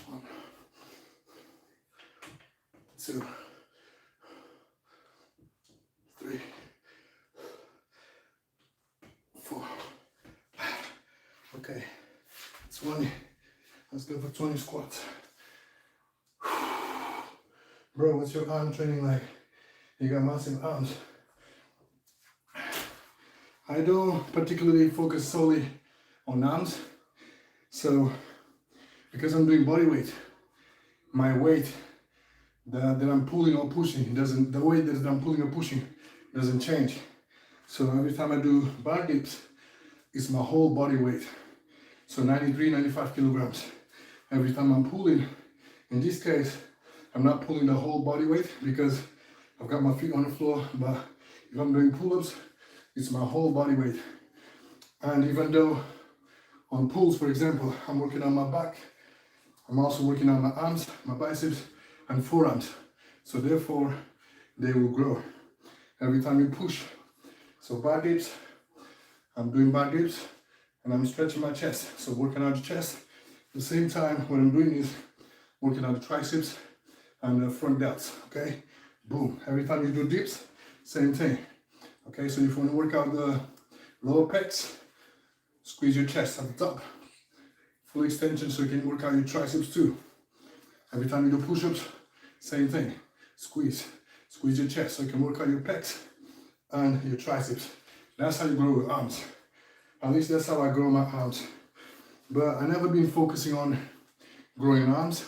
1, 2, 3, 4. Okay, 20. Let's go for 20 squats. Bro, what's your arm training like? You got massive arms. I don't particularly focus solely on arms. So, because I'm doing body weight, my weight that I'm pulling or pushing the weight that I'm pulling or pushing doesn't change. So every time I do bar dips, it's my whole body weight. So 93, 95 kilograms. Every time I'm pulling, in this case, I'm not pulling the whole body weight because I've got my feet on the floor, but if I'm doing pull-ups, it's my whole body weight. And even though on pulls, for example, I'm working on my back, I'm also working on my arms, my biceps, and forearms. So therefore, they will grow every time you push. So bar dips, I'm doing bar dips, and I'm stretching my chest. So working out the chest. At the same time, what I'm doing is working on the triceps and the front delts, okay? Boom. Every time you do dips, same thing. Okay, so if you want to work out the lower pecs, squeeze your chest at the top. Full extension so you can work out your triceps too. Every time you do push-ups, same thing. Squeeze your chest so you can work out your pecs and your triceps. That's how you grow your arms. At least that's how I grow my arms. But I never been focusing on growing arms.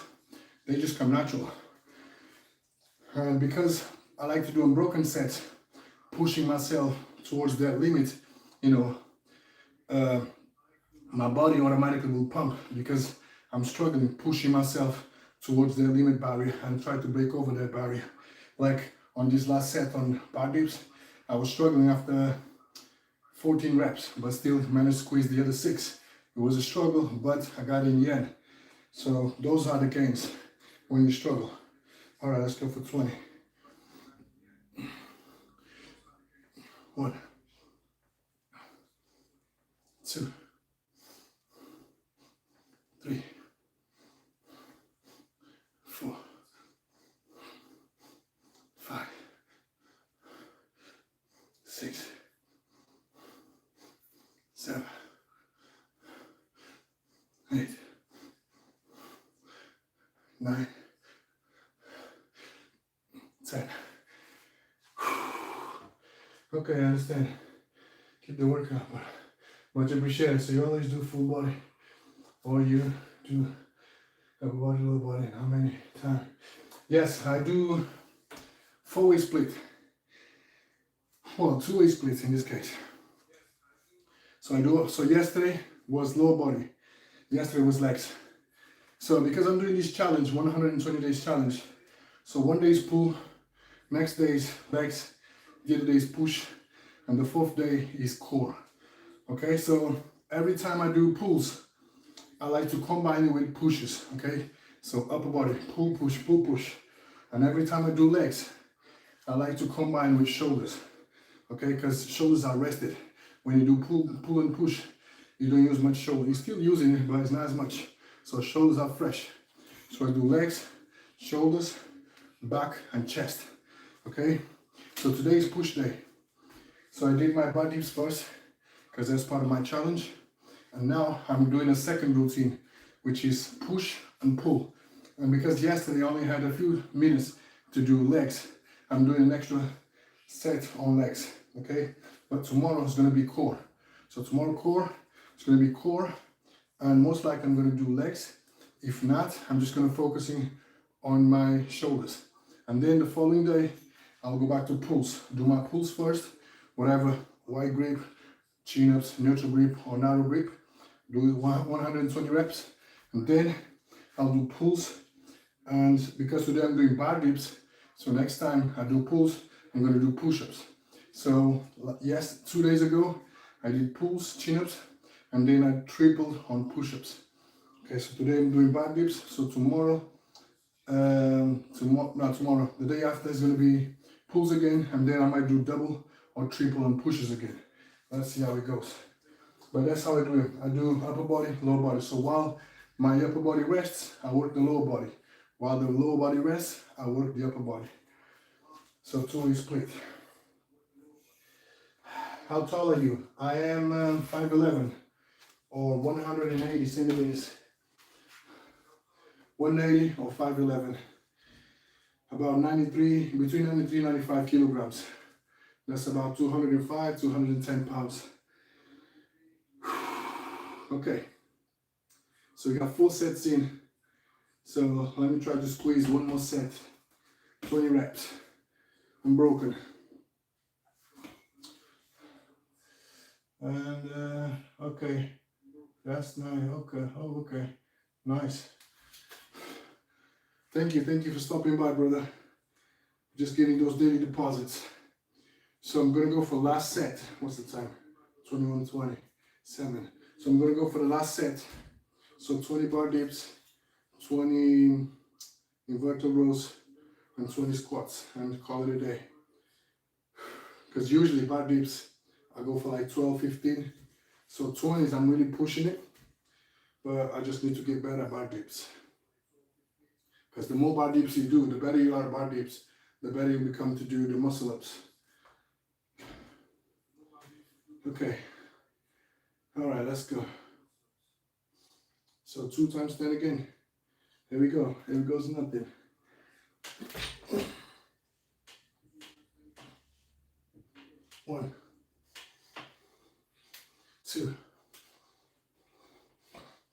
They just come natural. And because I like to do unbroken sets, pushing myself towards that limit, you know, my body automatically will pump because I'm struggling, pushing myself towards the limit barrier and try to break over that barrier. Like on this last set on bar dips, I was struggling after 14 reps, but still managed to squeeze the other 6. It was a struggle, but I got it in the end. So those are the gains when you struggle. All right, let's go for 20. 1, 2, 3, 4, 5, 6, 7, 9, 10. Okay, I understand. Keep the workout, but much appreciated. So you always do full body, or you do upper body, lower body, and how many times? Yes, I do 4-way split. Well, 2-way splits in this case. So I do. So yesterday was lower body. Yesterday was legs. So because I'm doing this challenge, 120 days challenge. So one day is pull, next day is legs, the other day is push, and the 4th day is core. Okay, so every time I do pulls, I like to combine it with pushes. Okay, so upper body, pull, push, pull, push. And every time I do legs, I like to combine with shoulders. Okay, because shoulders are rested. When you do pull and push, you don't use much shoulder. You're still using it, but it's not as much. So shoulders are fresh. So I do legs, shoulders, back, and chest. Okay, so today is push day. So I did my butt dips first, because that's part of my challenge. And now I'm doing a second routine, which is push and pull. And because yesterday I only had a few minutes to do legs, I'm doing an extra set on legs. Okay, but tomorrow is going to be core. So tomorrow core, it's going to be core, and most likely I'm going to do legs. If not, I'm just going to focusing on my shoulders. And then the following day, I'll go back to pulls. Do my pulls first, whatever, wide grip, chin-ups, neutral grip, or narrow grip. Do 120 reps, and then I'll do pulls. And because today I'm doing bar dips, so next time I do pulls, I'm going to do push-ups. So yes, 2 days ago, I did pulls, chin-ups, and then I tripled on push-ups. Okay, so today I'm doing bar dips. So tomorrow, the day after is going to be pulls again, and then I might do double or triple on pushes again. Let's see how it goes. But that's how I do it. I do upper body, lower body. So while my upper body rests, I work the lower body. While the lower body rests, I work the upper body. So 2-way split. How tall are you? I am 5'11", or 180 centimeters. 180 or 5'11". About 93, between 93 and 95 kilograms. That's about 205, 210 pounds. Okay. So we got 4 sets in. So let me try to squeeze one more set. 20 reps. Unbroken. And okay, that's nice. Okay, oh okay, nice. Thank you for stopping by, brother. Just getting those daily deposits. So I'm gonna go for last set. What's the time? 21:20, 7. So I'm gonna go for the last set. So 20 bar dips, 20 inverted rows, and 20 squats, and call it a day. Because usually bar dips, I go for like 12, 15. So 20s, I'm really pushing it, but I just need to get better at bar dips. Because the more bar dips you do, the better you are at bar dips, the better you become to do the muscle ups. Okay. All right, let's go. So 2 times 10 again. Here we go. Here goes nothing. 1, 2,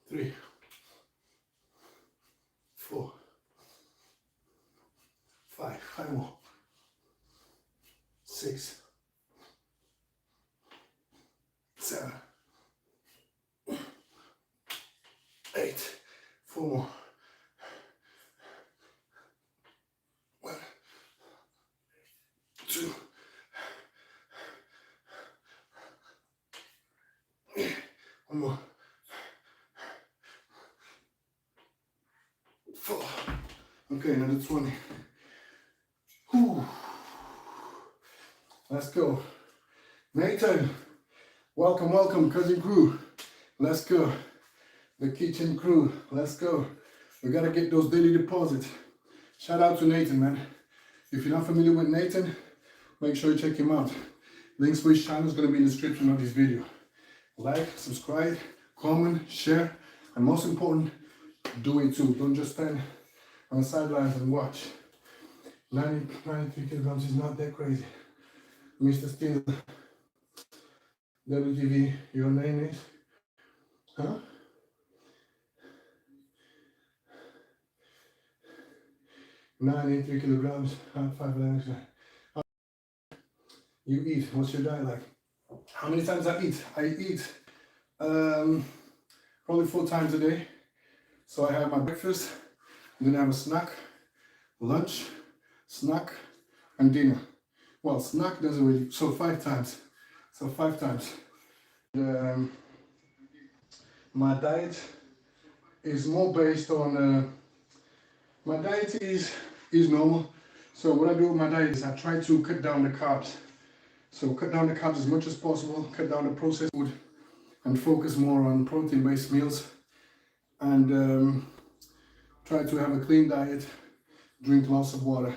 3, 4, 5. 5 more. 6, 7, 8. 4 more. 1, 2. 1 more. 4. Okay, another 20. Whew. Let's go. Nathan, welcome, cousin crew. Let's go. The kitchen crew, let's go. We gotta get those daily deposits. Shout out to Nathan, man. If you're not familiar with Nathan, make sure you check him out. Links for his channel is gonna be in the description of this video. Like, subscribe, comment, share, and most important, do it too. Don't just stand on the sidelines and watch. 93 kilograms is not that crazy. Mr. Steel, WTV, your name is? Huh? $93 kilograms, 5'11". You eat, what's your diet like? How many times I eat? I eat probably 4 times a day. So I have my breakfast, then I have a snack, lunch, snack, and dinner. Well, snack doesn't really, so 5 times. So 5 times. My diet is more based on, my diet is normal. So what I do with my diet is I try to cut down the carbs. So cut down the carbs as much as possible, cut down the processed food, and focus more on protein-based meals. And try to have a clean diet, drink lots of water,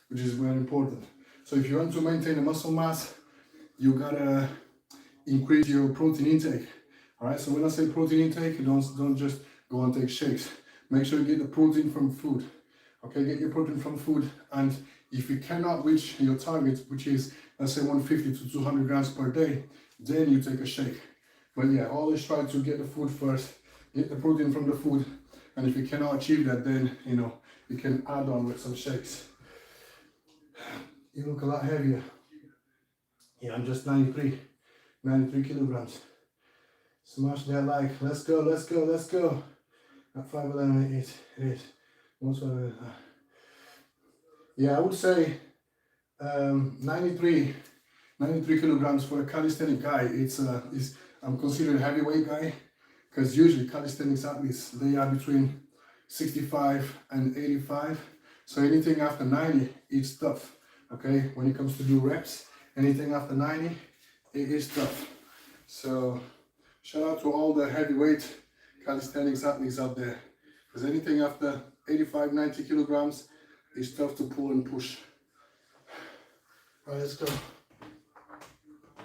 which is very important. So if you want to maintain a muscle mass, you gotta increase your protein intake. All right, so when I say protein intake, don't just go and take shakes. Make sure you get the protein from food. Okay, get your protein from food, and if you cannot reach your target, which is, let's say 150 to 200 grams per day, then you take a shake. But yeah, always try to get the food first, get the protein from the food, and if you cannot achieve that, then, you know, you can add on with some shakes. You look a lot heavier. Yeah, I'm just 93 kilograms. Smash that like, let's go, let's go, let's go. At 5'11", it is. Yeah, I would say 93 kilograms for a calisthenic guy. I'm considered a heavyweight guy, because usually calisthenics athletes, they are between 65 and 85. So anything after 90, it's tough. Okay, when it comes to do reps, anything after 90, it is tough. So shout out to all the heavyweight calisthenics athletes out there, because anything after 85, 90 kilograms is tough to pull and push. All right, let's go.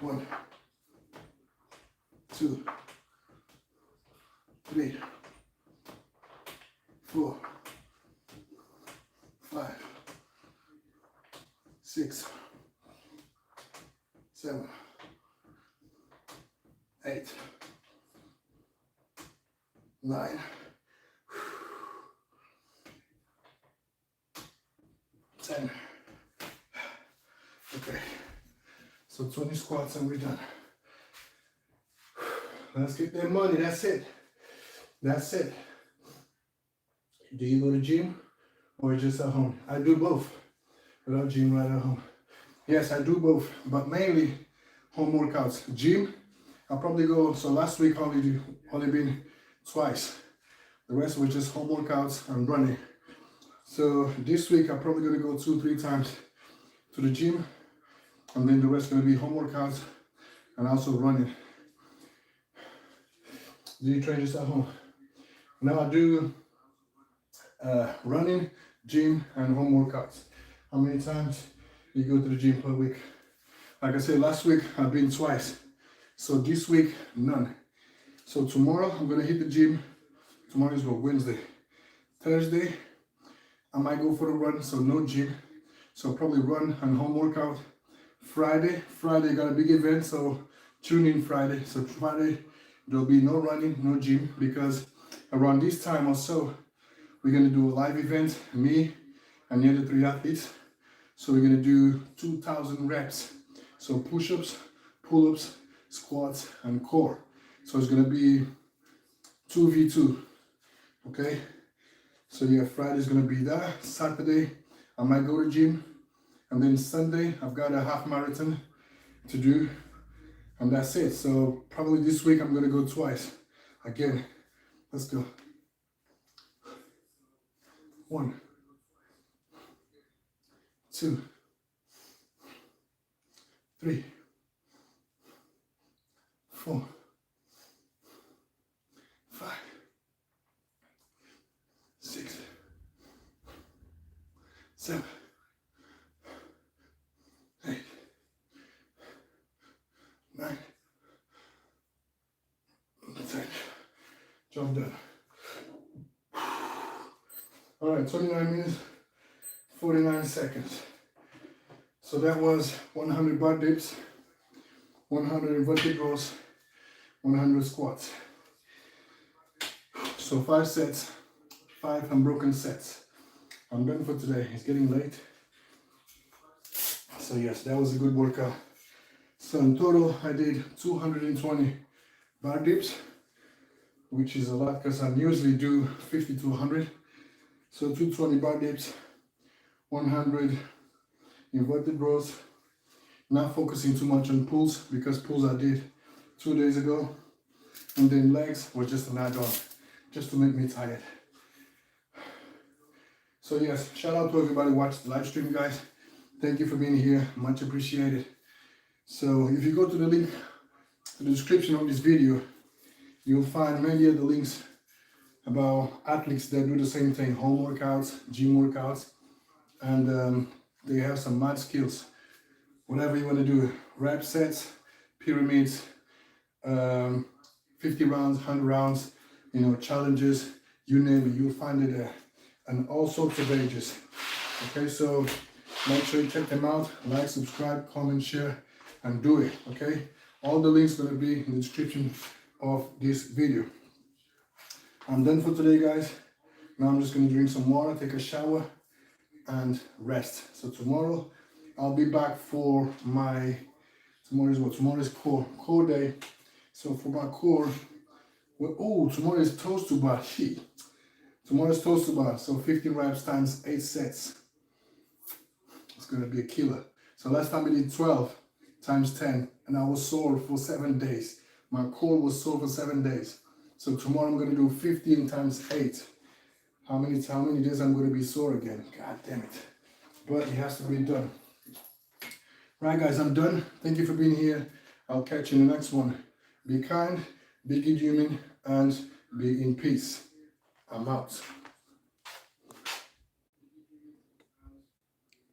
1, 2, 3, 4, 5, 6, 7, 8, 9, 10. Okay, so 20 squats and we're done. Let's get that money, that's it. That's it. Do you go to gym or just at home? I do both. Without gym, right at home. Yes, I do both, but mainly home workouts. Gym, I'll probably go, so last week only been twice. The rest were just home workouts and running. So this week I'm probably gonna go 2-3 times to the gym, and then the rest gonna be home workouts and also running. Do you train just at home? Now I do running, gym, and home workouts. How many times you go to the gym per week? Like I said, last week I've been twice. So this week, none. So tomorrow I'm gonna hit the gym. Tomorrow is what, Wednesday. Thursday, I might go for a run, so no gym. So probably run and home workout. Friday got a big event, so tune in Friday. So Friday, there'll be no running, no gym, because around this time or so, we're gonna do a live event, me and the other 3 athletes. So we're gonna do 2,000 reps. So push-ups, pull-ups, squats, and core. So it's gonna be 2v2, okay? So yeah, Friday's gonna be that. Saturday, I might go to gym. And then Sunday, I've got a half marathon to do. And that's it. So probably this week, I'm gonna go twice. Again, let's go. 1, 2, 3, 4, 5, 6, 7, 8, 9, 10. Job done. All right, 29 minutes, 49 seconds. So that was 100 bar dips, 100 inverted rows, 100 squats. So 5 sets, 5 unbroken sets. I'm done for today. It's getting late. So yes, that was a good workout. So in total, I did 220 bar dips, which is a lot because I usually do 50 to 100. So 220 bar dips, 100 inverted rows. Not focusing too much on pulls because pulls I did 2 days ago. And then legs were just an add-on, just to make me tired. So yes, shout out to everybody who watched the live stream, guys. Thank you for being here, much appreciated. So if you go to the link to the description of this video, you'll find many of the links about athletes that do the same thing, home workouts, gym workouts, and they have some mad skills. Whatever you want to do, rep sets, pyramids, 50 rounds, 100 rounds, you know, challenges, you name it, you'll find it there, and all sorts of ages. Okay, so make sure you check them out, like, subscribe, comment, share, and do it, okay? All the links are gonna be in the description of this video. I'm done for today, guys. Now I'm just gonna drink some water, take a shower, and rest. So tomorrow, I'll be back for my, tomorrow's core day. So for my core, well, tomorrow is toast to bar. Tomorrow's toast to bar, so 15 reps times 8 sets. It's gonna be a killer. So last time I did 12 times 10, and I was sore for 7 days. My core was sore for 7 days. So tomorrow I'm gonna do 15 times 8. How many days I'm gonna be sore again? God damn it. But it has to be done. Right, guys, I'm done. Thank you for being here. I'll catch you in the next one. Be kind, be good human, and be in peace. I'm out.